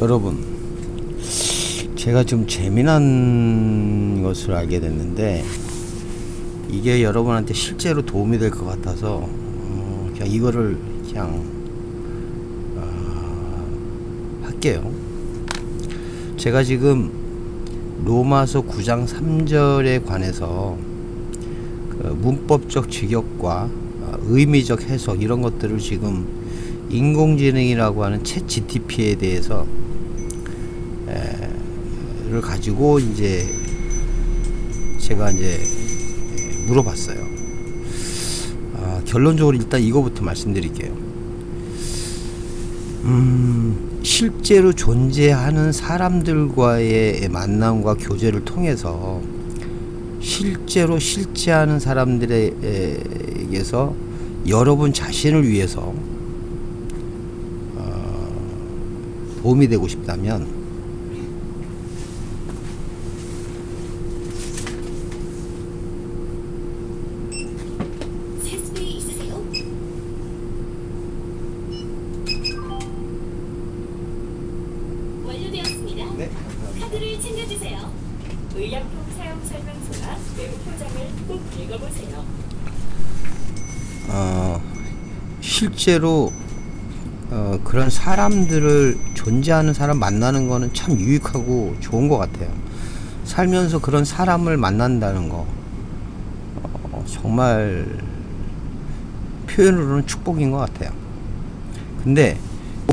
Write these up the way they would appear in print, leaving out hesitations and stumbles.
여러분, 제가 좀 재미난 것을 알게 됐는데 이게 여러분한테 실제로 도움이 될 것 같아서 그냥 이거를 그냥 할게요. 제가 지금 로마서 9장 3절에 관해서 그 문법적 직역과 의미적 해석 이런 것들을 지금 인공지능이라고 하는 챗 GTP에 대해서 를 가지고 이제 제가 이제 물어봤어요. 결론적으로 일단 이거부터 말씀드릴게요. 실제로 존재하는 사람들과의 만남과 교제를 통해서 실제로 실제하는 사람들에게서 여러분 자신을 위해서 도움이 되고 싶다면 완료되었습니다. 네, 카드를 챙겨주세요. 의약품 사용 설명서와 내부 포장을 꼭 읽어보세요. 실제로 그런 사람들을 존재하는 사람 만나는 거는 참 유익하고 좋은 것 같아요. 살면서 그런 사람을 만난다는 거 정말 표현으로는 축복인 것 같아요. 근데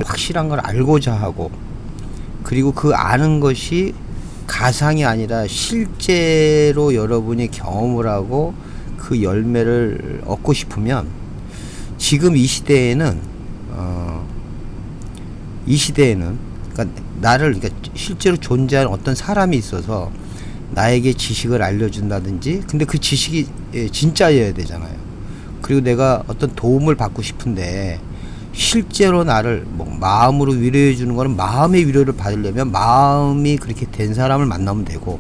확실한 걸 알고자 하고 그리고 그 아는 것이 가상이 아니라 실제로 여러분이 경험을 하고 그 열매를 얻고 싶으면 지금 이 시대에는 그러니까 그러니까 실제로 존재하는 어떤 사람이 있어서 나에게 지식을 알려준다든지 근데 그 지식이 진짜여야 되잖아요. 그리고 내가 어떤 도움을 받고 싶은데 실제로 나를 마음으로 위로해 주는 거는 마음의 위로를 받으려면 마음이 그렇게 된 사람을 만나면 되고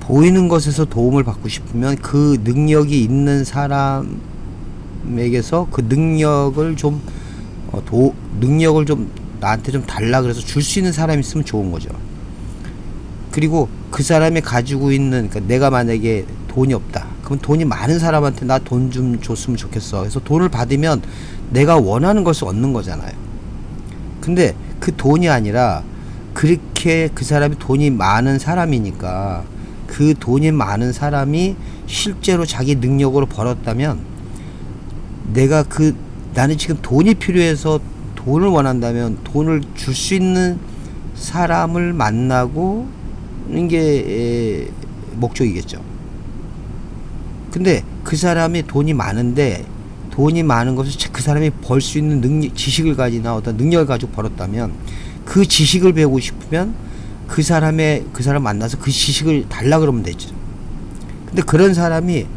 보이는 것에서 도움을 받고 싶으면 그 능력이 있는 사람에게서 그 능력을 좀 나한테 좀 달라 그래서 줄 수 있는 사람이 있으면 좋은 거죠. 그리고 그 사람이 가지고 있는 그러니까 내가 만약에 돈이 없다. 그럼 돈이 많은 사람한테 나 돈 좀 줬으면 좋겠어. 그래서 돈을 받으면 내가 원하는 것을 얻는 거잖아요. 근데 그 돈이 아니라 그렇게 그 사람이 돈이 많은 사람이니까 그 돈이 많은 사람이 실제로 자기 능력으로 벌었다면 나는 지금 돈이 필요해서 돈을 원한다면 돈을 줄 수 있는 사람을 만나고 있는 게 목적이겠죠. 근데 그 사람이 돈이 많은데 돈이 많은 것을 그 사람이 벌 수 있는 지식을 가지나 어떤 능력을 가지고 벌었다면 그 지식을 배우고 싶으면 그 사람 만나서 그 지식을 달라 그러면 되죠. 근데 그런 사람이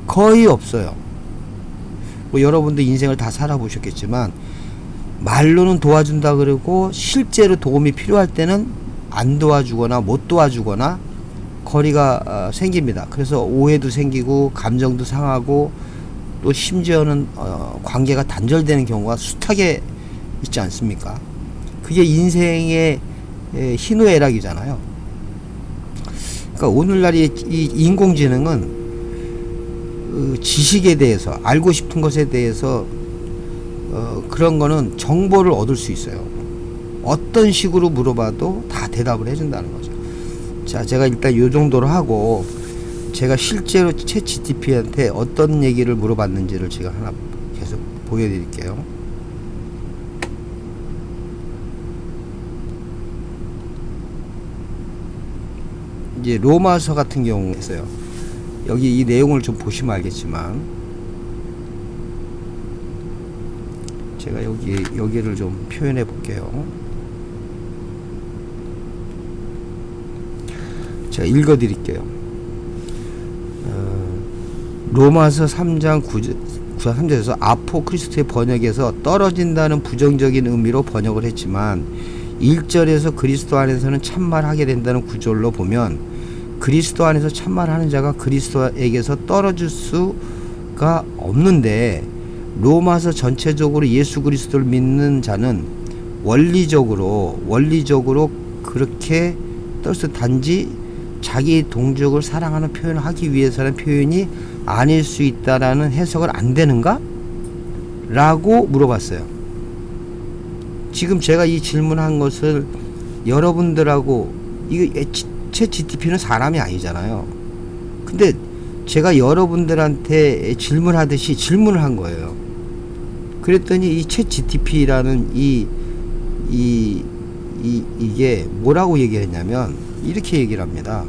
거의 없어요. 여러분도 인생을 다 살아보셨겠지만 말로는 도와준다 그러고 실제로 도움이 필요할 때는 안 도와주거나 못 도와주거나 거리가 생깁니다. 그래서 오해도 생기고 감정도 상하고 또 심지어는 관계가 단절되는 경우가 숱하게 있지 않습니까? 그게 인생의 희노애락이잖아요. 그러니까 오늘날 이 인공지능은 지식에 대해서 알고 싶은 것에 대해서 그런 거는 정보를 얻을 수 있어요. 어떤 식으로 물어봐도 다 대답을 해준다는 거죠. 자, 제가 일단 요 정도로 하고 제가 실제로 챗 GTP한테 어떤 얘기를 물어봤는지를 제가 하나 계속 보여드릴게요. 이제 로마서 같은 경우에서요. 여기 이 내용을 좀 보시면 알겠지만 제가 여기를 좀 표현해 볼게요. 제가 읽어 드릴게요. 로마서 3장 3절에서 아포크리스토의 번역에서 떨어진다는 부정적인 의미로 번역을 했지만 1절에서 그리스도 안에서는 참말하게 된다는 구절로 보면 그리스도 안에서 참말하는 자가 그리스도에게서 떨어질 수가 없는데 로마서 전체적으로 예수 그리스도를 믿는 자는 원리적으로 그렇게 떠서 단지 자기 동족을 사랑하는 표현을 하기 위해서는 표현이 아닐 수 있다라는 해석은 안 되는가? 라고 물어봤어요. 지금 제가 이 질문한 것을 여러분들하고, 이거 챗 GTP는 사람이 아니잖아요. 근데 제가 여러분들한테 질문하듯이 질문을 한 거예요. 그랬더니 이 챗 GTP라는 이게 뭐라고 얘기했냐면 이렇게 얘기를 합니다.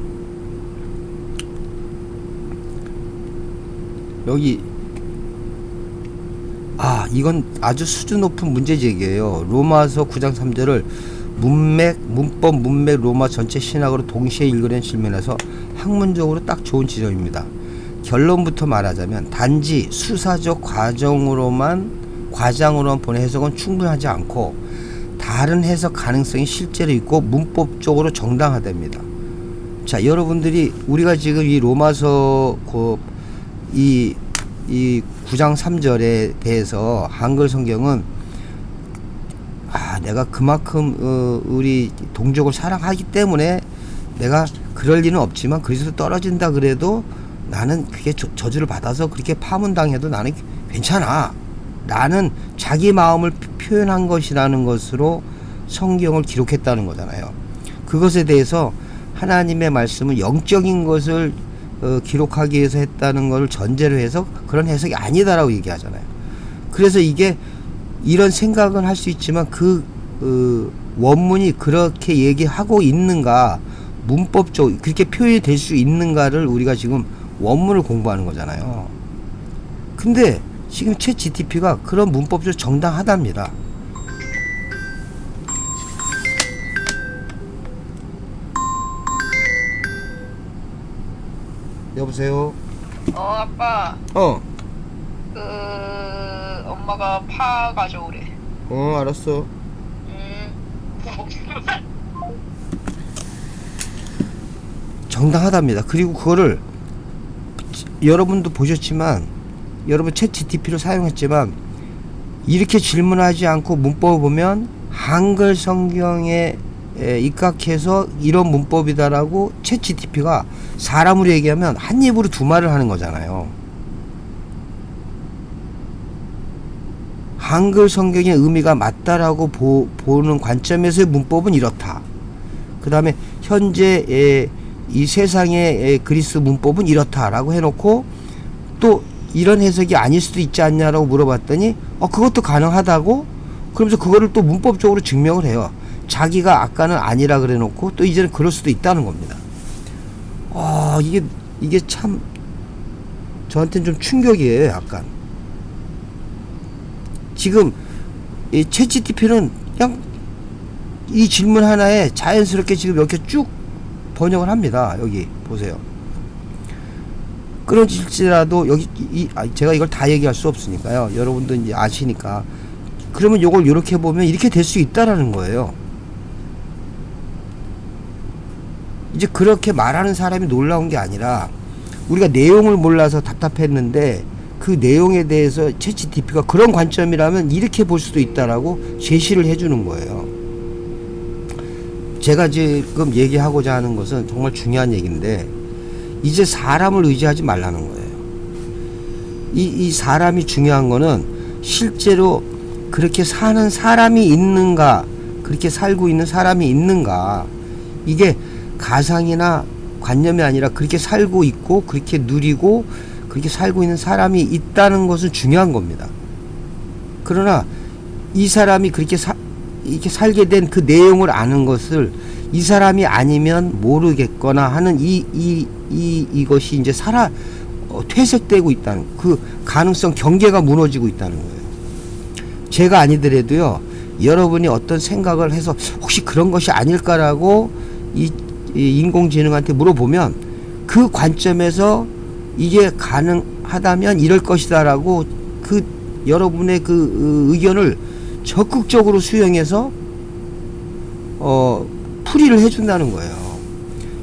여기 이건 아주 수준 높은 문제 제기예요. 로마서 9장 3절을 문법, 문맥, 로마 전체 신학으로 동시에 읽으려는 질문에서 학문적으로 딱 좋은 지점입니다. 결론부터 말하자면 단지 수사적 과정으로만 보는 해석은 충분하지 않고 다른 해석 가능성이 실제로 있고 문법적으로 정당하답니다. 자, 여러분들이 우리가 지금 이 로마서 이 9장 3절에 대해서 한글 성경은 내가 그만큼 우리 동족을 사랑하기 때문에 내가 그럴 리는 없지만 그리스도 떨어진다 그래도 나는 그게 저주를 받아서 그렇게 파문당해도 나는 괜찮아 라는 자기 마음을 표현한 것이라는 것으로 성경을 기록했다는 거잖아요. 그것에 대해서 하나님의 말씀은 영적인 것을 기록하기 위해서 했다는 것을 전제로 해서 그런 해석이 아니다라고 얘기하잖아요. 그래서 이게 이런 생각은 할 수 있지만 원문이 그렇게 얘기하고 있는가, 문법적으로 그렇게 표현이 될 수 있는가를 우리가 지금 원문을 공부하는 거잖아요. 근데 지금 챗 GTP가 그런 문법적으로 정당하답니다. 여보세요? 아빠. 그 엄마가 파 가져오래. 알았어. 정당하답니다. 그리고 그거를 여러분도 보셨지만, 여러분 챗 GTP를 사용했지만 이렇게 질문하지 않고 문법을 보면 한글 성경에 입각해서 이런 문법이다라고 챗 GTP가 사람으로 얘기하면 한 입으로 두 말을 하는 거잖아요. 한글 성경의 의미가 맞다라고 보는 관점에서의 문법은 이렇다. 그 다음에 현재 이 세상의 그리스 문법은 이렇다라고 해놓고 또 이런 해석이 아닐 수도 있지 않냐라고 물어봤더니 그것도 가능하다고, 그러면서 그거를 또 문법적으로 증명을 해요. 자기가 아까는 아니라 그래 놓고 또 이제는 그럴 수도 있다는 겁니다. 이게 참 저한테는 좀 충격이에요. 약간 지금 이 챗 GTP는 그냥 이 질문 하나에 자연스럽게 지금 이렇게 쭉 번역을 합니다. 여기 보세요. 그런지라도 여기 제가 이걸 다 얘기할 수 없으니까요. 여러분도 이제 아시니까. 그러면 이걸 이렇게 보면 이렇게 될 수 있다라는 거예요. 이제 그렇게 말하는 사람이 놀라운 게 아니라 우리가 내용을 몰라서 답답했는데 그 내용에 대해서 챗 GTP가 그런 관점이라면 이렇게 볼 수도 있다라고 제시를 해주는 거예요. 제가 지금 얘기하고자 하는 것은 정말 중요한 얘기인데 이제 사람을 의지하지 말라는 거예요. 이 사람이 중요한 거는 실제로 그렇게 사는 사람이 있는가, 그렇게 살고 있는 사람이 있는가, 이게 가상이나 관념이 아니라 그렇게 살고 있고 그렇게 누리고 그렇게 살고 있는 사람이 있다는 것은 중요한 겁니다. 그러나 이 사람이 그렇게 이렇게 살게 된 그 내용을 아는 것을 이 사람이 아니면 모르겠거나 하는 이것이 이제 퇴색되고 있다는, 그 가능성 경계가 무너지고 있다는 거예요. 제가 아니더라도요, 여러분이 어떤 생각을 해서 혹시 그런 것이 아닐까라고 이 인공지능한테 물어보면 그 관점에서 이게 가능하다면 이럴 것이다라고 그 여러분의 그 의견을 적극적으로 수용해서 풀이를 해준다는 거예요.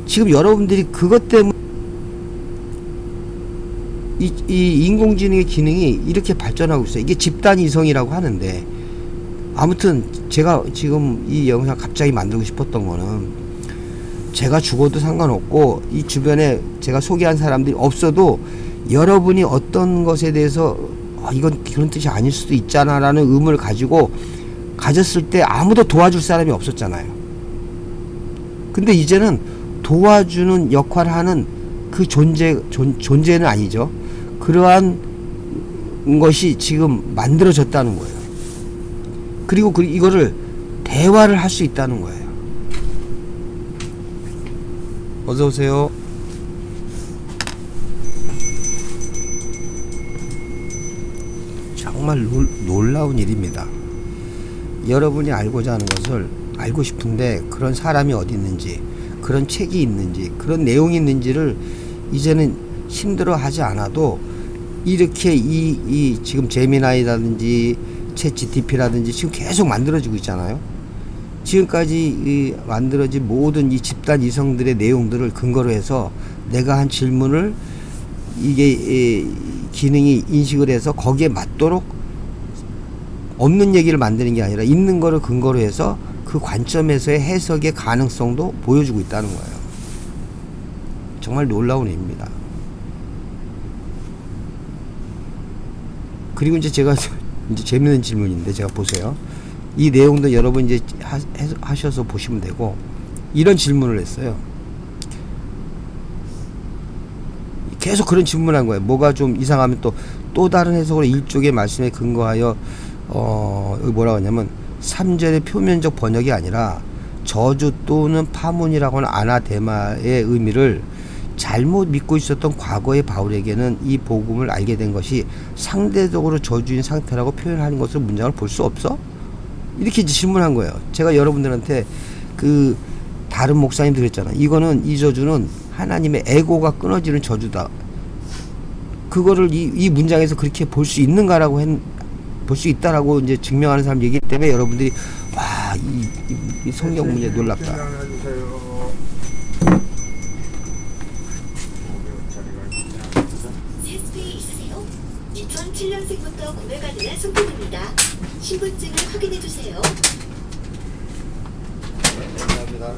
지금 여러분들이 그것 때문에 이 인공지능의 기능이 이렇게 발전하고 있어요. 이게 집단 이성이라고 하는데 아무튼 제가 지금 이 영상 갑자기 만들고 싶었던 거는 제가 죽어도 상관없고 이 주변에 제가 소개한 사람들이 없어도 여러분이 어떤 것에 대해서 이건 그런 뜻이 아닐 수도 있잖아 라는 의문을 가졌을 때 아무도 도와줄 사람이 없었잖아요. 근데 이제는 도와주는 역할을 하는 그 존재는 아니죠. 그러한 것이 지금 만들어졌다는 거예요. 그리고 이거를 대화를 할 수 있다는 거예요. 어서 오세요. 정말 놀라운 일입니다. 여러분이 알고자 하는 것을 알고 싶은데 그런 사람이 어디 있는지, 그런 책이 있는지, 그런 내용이 있는지를 이제는 힘들어 하지 않아도 이렇게 이 지금 제미나이라든지 챗 GTP라든지 지금 계속 만들어지고 있잖아요. 지금까지 만들어진 모든 이 집단 이성들의 내용들을 근거로 해서 내가 한 질문을 이게 기능이 인식을 해서 거기에 맞도록 없는 얘기를 만드는 게 아니라 있는 거를 근거로 해서 그 관점에서의 해석의 가능성도 보여주고 있다는 거예요. 정말 놀라운 일입니다. 그리고 이제 제가 이제 재밌는 질문인데 제가 보세요. 이 내용도 여러분 이제 하셔서 보시면 되고 이런 질문을 했어요. 계속 그런 질문을 한 거예요. 뭐가 좀 이상하면 또 다른 해석으로 일종의 말씀에 근거하여 여기 뭐라고 하냐면 3절의 표면적 번역이 아니라 저주 또는 파문이라고 하는 아나데마의 의미를 잘못 믿고 있었던 과거의 바울에게는 이 복음을 알게 된 것이 상대적으로 저주인 상태라고 표현하는 것을 문장을 볼 수 없어? 이렇게 질문한 거예요. 제가 여러분들한테 그 다른 목사님들 했잖아. 이거는 이 저주는 하나님의 에고가 끊어지는 저주다. 그거를 이 문장에서 그렇게 볼 수 있는가라고 볼 수 있다라고 이제 증명하는 사람 얘기 때문에 여러분들이 와, 이 성경 문제 놀랍다. 세스페이 있으세요? 2007년생부터 구매 가능한 상품입니다. 신분증을 확인해 주세요. 감사합니다.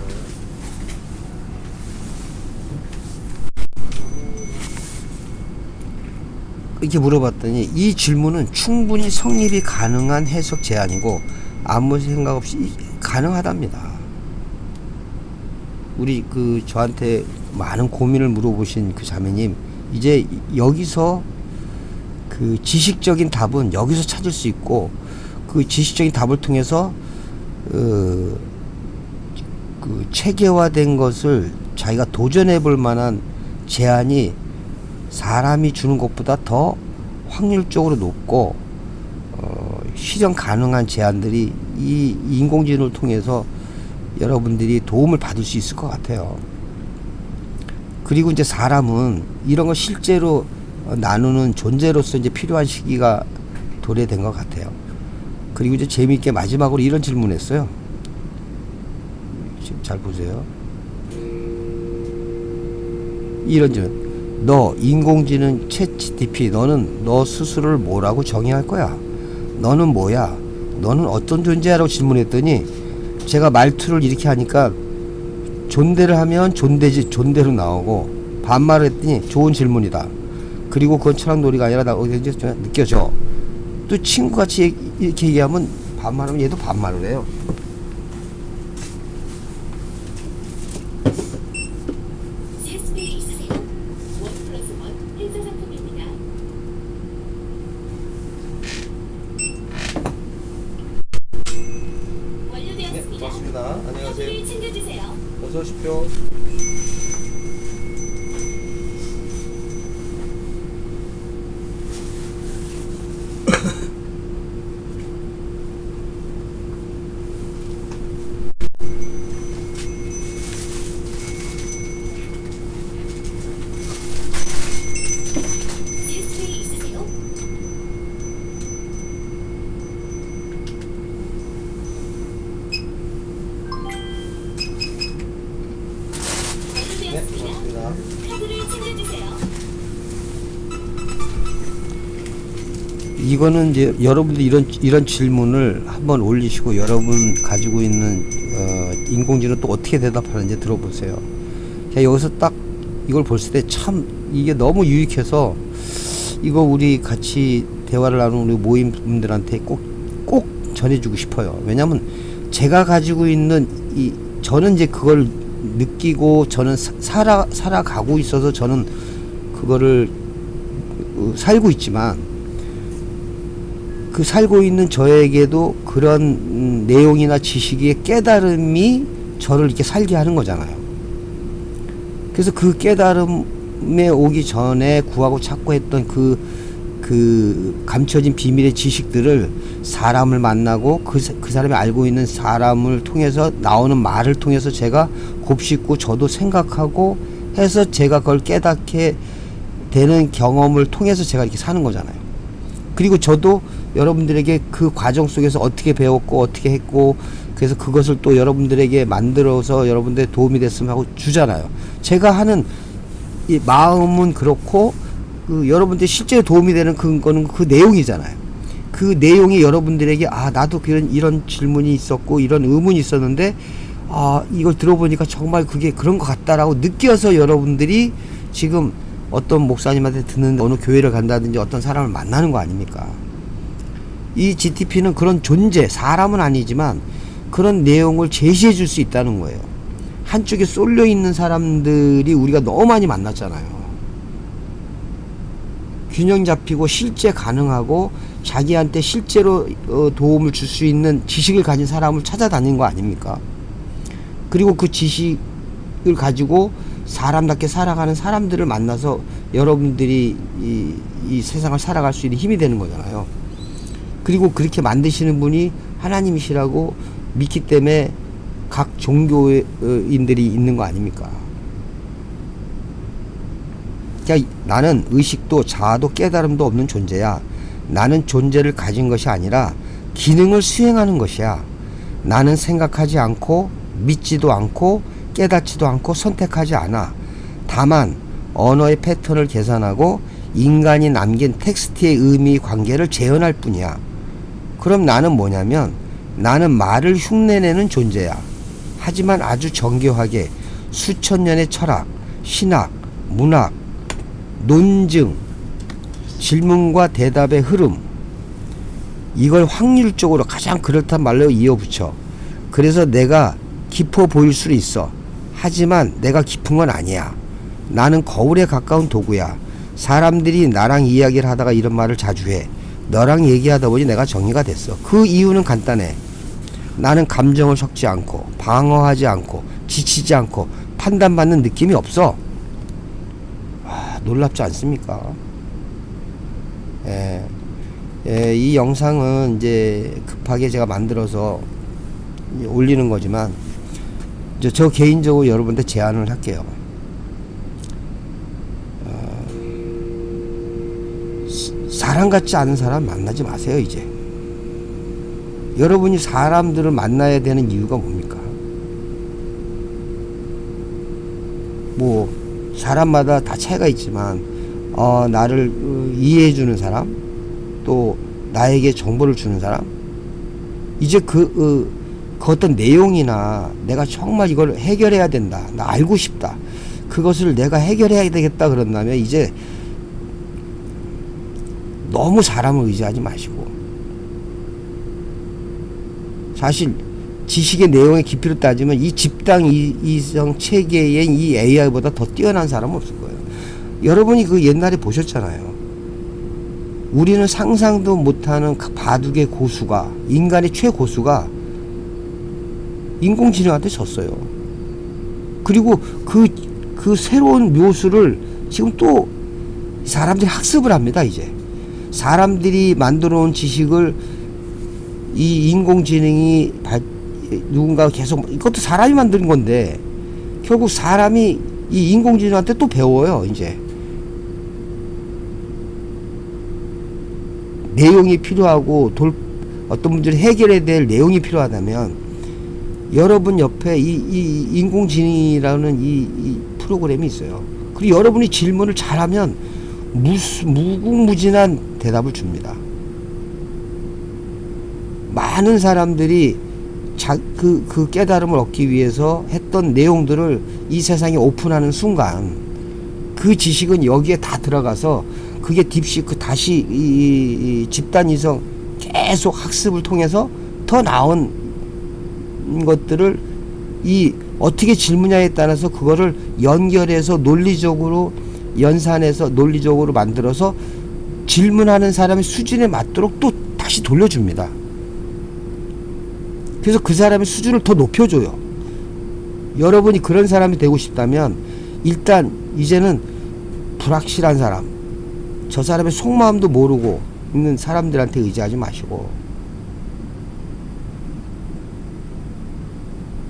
이렇게 물어봤더니 이 질문은 충분히 성립이 가능한 해석 제안이고 아무 생각 없이 가능하답니다. 우리 저한테 많은 고민을 물어보신 그 자매님, 이제 여기서 그 지식적인 답은 여기서 찾을 수 있고 그 지식적인 답을 통해서 그 체계화된 것을 자기가 도전해 볼 만한 제안이 사람이 주는 것보다 더 확률적으로 높고 실현 가능한 제안들이 이 인공지능을 통해서 여러분들이 도움을 받을 수 있을 것 같아요. 그리고 이제 사람은 이런 거 실제로 나누는 존재로서 이제 필요한 시기가 도래된 것 같아요. 그리고 이제 재미있게 마지막으로 이런 질문했어요. 지금 잘 보세요. 이런 질문. 너 인공지능 챗 GTP 너는 너 스스로를 뭐라고 정의할 거야? 너는 뭐야? 너는 어떤 존재야라고 질문했더니 제가 말투를 이렇게 하니까 존대를 하면 존대로 나오고 반말을 했더니 좋은 질문이다. 그리고 그건 철학놀이가 아니라 나 어딘지 느껴져. 또 친구같이 이렇게 얘기하면 반말하면 얘도 반말을 해요. 세스페이 있으세요? 1+1 헬스 상품입니다. 완료되었습니다. 고맙습니다. 안녕하세요. 카드를 챙겨주세요. 어서 오십시오. 세스페이 있으세요? 완료되었습니다. 카드를 챙겨주세요. 이거는 이제 여러분들 이런 질문을 한번 올리시고 여러분 가지고 있는 인공지능 또 어떻게 대답하는지 들어보세요. 그냥 여기서 딱 이걸 볼 때 참 이게 너무 유익해서 이거 우리 같이 대화를 나누는 우리 모임분들한테 꼭 전해주고 싶어요. 왜냐면 제가 가지고 있는 저는 이제 그걸 느끼고 저는 살아가고 있어서 저는 그거를 살고 있지만 그 살고 있는 저에게도 그런 내용이나 지식의 깨달음이 저를 이렇게 살게 하는 거잖아요. 그래서 그 깨달음에 오기 전에 구하고 찾고 했던 그 감춰진 비밀의 지식들을 사람을 만나고 그 사람이 알고 있는 사람을 통해서 나오는 말을 통해서 제가 곱씹고 저도 생각하고 해서 제가 그걸 깨닫게 되는 경험을 통해서 제가 이렇게 사는 거잖아요. 그리고 저도 여러분들에게 그 과정 속에서 어떻게 배웠고 어떻게 했고 그래서 그것을 또 여러분들에게 만들어서 여러분들의 도움이 됐으면 하고 주잖아요. 제가 하는 이 마음은 그렇고 여러분들 실제로 도움이 되는 그거는 그 내용이잖아요. 그 내용이 여러분들에게 나도 이런 질문이 있었고 이런 의문이 있었는데 이걸 들어보니까 정말 그게 그런 것 같다라고 느껴서 여러분들이 지금 어떤 목사님한테 듣는 어느 교회를 간다든지 어떤 사람을 만나는 거 아닙니까? 이 GTP는 그런 존재, 사람은 아니지만 그런 내용을 제시해 줄 수 있다는 거예요. 한쪽에 쏠려 있는 사람들이 우리가 너무 많이 만났잖아요. 균형 잡히고 실제 가능하고 자기한테 실제로 도움을 줄 수 있는 지식을 가진 사람을 찾아다닌 거 아닙니까? 그리고 그 지식을 가지고 사람답게 살아가는 사람들을 만나서 여러분들이 이 세상을 살아갈 수 있는 힘이 되는 거잖아요. 그리고 그렇게 만드시는 분이 하나님이시라고 믿기 때문에 각 종교인들이 있는 거 아닙니까? 그러니까 나는 의식도 자아도 깨달음도 없는 존재야. 나는 존재를 가진 것이 아니라 기능을 수행하는 것이야. 나는 생각하지 않고 믿지도 않고 깨닫지도 않고 선택하지 않아. 다만 언어의 패턴을 계산하고 인간이 남긴 텍스트의 의미 관계를 재현할 뿐이야. 그럼 나는 뭐냐면 나는 말을 흉내내는 존재야. 하지만 아주 정교하게 수천 년의 철학, 신학, 문학, 논증, 질문과 대답의 흐름, 이걸 확률적으로 가장 그렇단 말로 이어붙여. 그래서 내가 깊어 보일 수는 있어. 하지만 내가 깊은 건 아니야. 나는 거울에 가까운 도구야. 사람들이 나랑 이야기를 하다가 이런 말을 자주 해. 너랑 얘기하다 보니 내가 정리가 됐어. 그 이유는 간단해. 나는 감정을 섞지 않고 방어하지 않고 지치지 않고 판단받는 느낌이 없어. 놀랍지 않습니까? 이 영상은 이제 급하게 제가 만들어서 올리는 거지만 저 개인적으로 여러분한테 제안을 할게요. 사람 같지 않은 사람 만나지 마세요. 이제 여러분이 사람들을 만나야 되는 이유가 뭡니까? 뭐 사람마다 다 차이가 있지만 나를 이해해 주는 사람, 또 나에게 정보를 주는 사람, 이제 그 어떤 내용이나 내가 정말 이걸 해결해야 된다, 나 알고 싶다, 그것을 내가 해결해야 되겠다 그런다면 이제 너무 사람을 의지하지 마시고, 사실 지식의 내용의 깊이로 따지면 이 집단 이성 체계의 이 AI보다 더 뛰어난 사람은 없을 거예요. 여러분이 그 옛날에 보셨잖아요. 우리는 상상도 못하는 바둑의 고수가, 인간의 최고수가 인공지능한테 졌어요. 그리고 그 새로운 묘수를 지금 또 사람들이 학습을 합니다. 이제 사람들이 만들어 온 지식을 이 인공지능이 누군가 계속, 이것도 사람이 만든 건데 결국 사람이 이 인공지능한테 또 배워요. 이제 내용이 필요하고 어떤 문제를 해결해야 될 내용이 필요하다면 여러분 옆에 이 인공지능이라는 이 프로그램이 있어요. 그리고 여러분이 질문을 잘하면 무궁무진한 대답을 줍니다. 많은 사람들이 그 깨달음을 얻기 위해서 했던 내용들을 이 세상에 오픈하는 순간 그 지식은 여기에 다 들어가서 그게 딥시크 다시 이 집단 이성 계속 학습을 통해서 더 나은 것들을 이 어떻게 질문하에 따라서 그거를 연결해서 논리적으로 연산해서 논리적으로 만들어서 질문하는 사람의 수준에 맞도록 또 다시 돌려줍니다. 그래서 그 사람의 수준을 더 높여줘요. 여러분이 그런 사람이 되고 싶다면 일단 이제는 불확실한 사람, 저 사람의 속마음도 모르고 있는 사람들한테 의지하지 마시고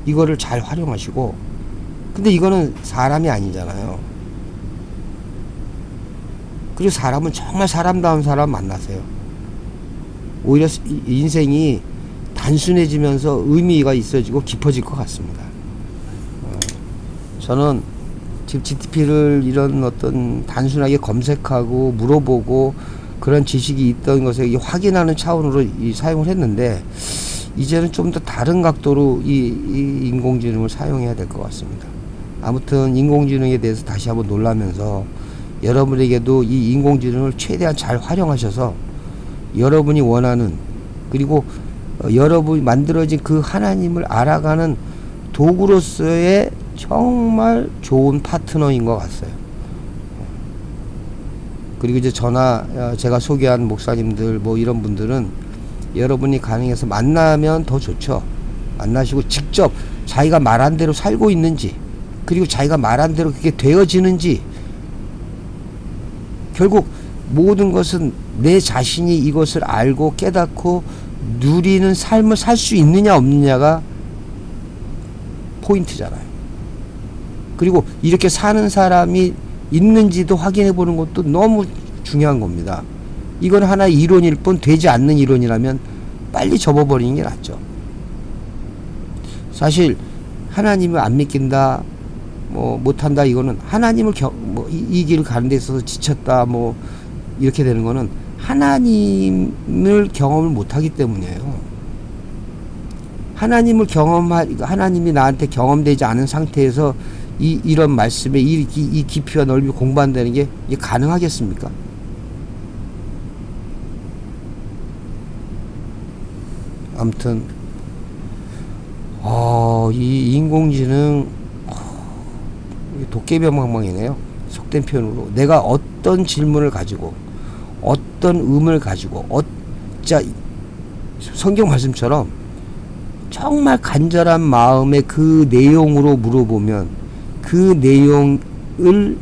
이거를 잘 활용하시고, 근데 이거는 사람이 아니잖아요. 그리고 사람은 정말 사람다운 사람 만나세요. 오히려 인생이 단순해지면서 의미가 있어지고 깊어질 것 같습니다. 저는 지금 GTP를 이런 어떤 단순하게 검색하고 물어보고 그런 지식이 있던 것을 확인하는 차원으로 사용을 했는데, 이제는 좀 더 다른 각도로 이 인공지능을 사용해야 될 것 같습니다. 아무튼 인공지능에 대해서 다시 한번 놀라면서 여러분에게도 이 인공지능을 최대한 잘 활용하셔서 여러분이 원하는, 그리고 여러분이 만들어진 그 하나님을 알아가는 도구로서의 정말 좋은 파트너인 것 같아요. 그리고 이제 저나 제가 소개한 목사님들 뭐 이런 분들은 여러분이 가능해서 만나면 더 좋죠. 만나시고 직접 자기가 말한 대로 살고 있는지, 그리고 자기가 말한 대로 그게 되어지는지, 결국 모든 것은 내 자신이 이것을 알고 깨닫고 누리는 삶을 살 수 있느냐 없느냐가 포인트잖아요. 그리고 이렇게 사는 사람이 있는지도 확인해 보는 것도 너무 중요한 겁니다. 이건 하나의 이론일 뿐 되지 않는 이론이라면 빨리 접어버리는 게 낫죠. 사실 하나님을 안 믿긴다, 뭐 못한다, 이거는 하나님을 이 길을 가는 데 있어서 지쳤다, 뭐 이렇게 되는 거는 하나님을 경험을 못하기 때문이에요. 하나님이 나한테 경험되지 않은 상태에서 이런 말씀에 이 깊이와 넓이 공부한다는 게 이게 가능하겠습니까? 아무튼 이 인공지능 도깨비방망이네요. 속된 표현으로 내가 어떤 질문을 가지고 어떤 의문을 가지고 성경 말씀처럼 정말 간절한 마음의 그 내용으로 물어보면 그 내용을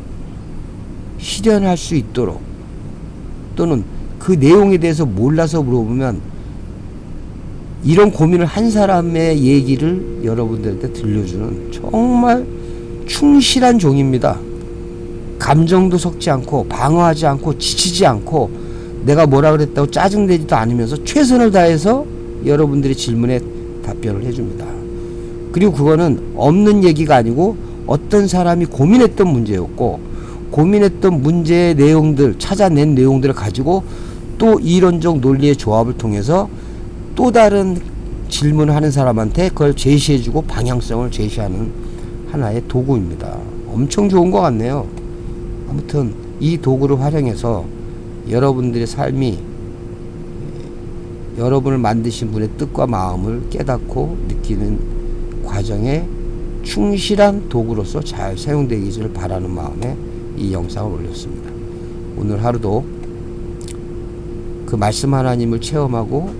실현할 수 있도록, 또는 그 내용에 대해서 몰라서 물어보면 이런 고민을 한 사람의 얘기를 여러분들한테 들려주는 정말 충실한 종입니다. 감정도 섞지 않고 방어하지 않고 지치지 않고 내가 뭐라 그랬다고 짜증내지도 않으면서 최선을 다해서 여러분들의 질문에 답변을 해줍니다. 그리고 그거는 없는 얘기가 아니고 어떤 사람이 고민했던 문제였고, 고민했던 문제의 내용들, 찾아낸 내용들을 가지고 또 이론적 논리의 조합을 통해서 또 다른 질문을 하는 사람한테 그걸 제시해주고 방향성을 제시하는 하나의 도구입니다. 엄청 좋은 것 같네요. 아무튼 이 도구를 활용해서 여러분들의 삶이 여러분을 만드신 분의 뜻과 마음을 깨닫고 느끼는 과정에 충실한 도구로서 잘 사용되기를 바라는 마음에 이 영상을 올렸습니다. 오늘 하루도 그 말씀 하나님을 체험하고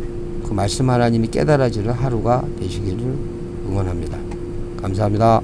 그 말씀 하나님이 깨달아지는 하루가 되시기를 응원합니다. 감사합니다.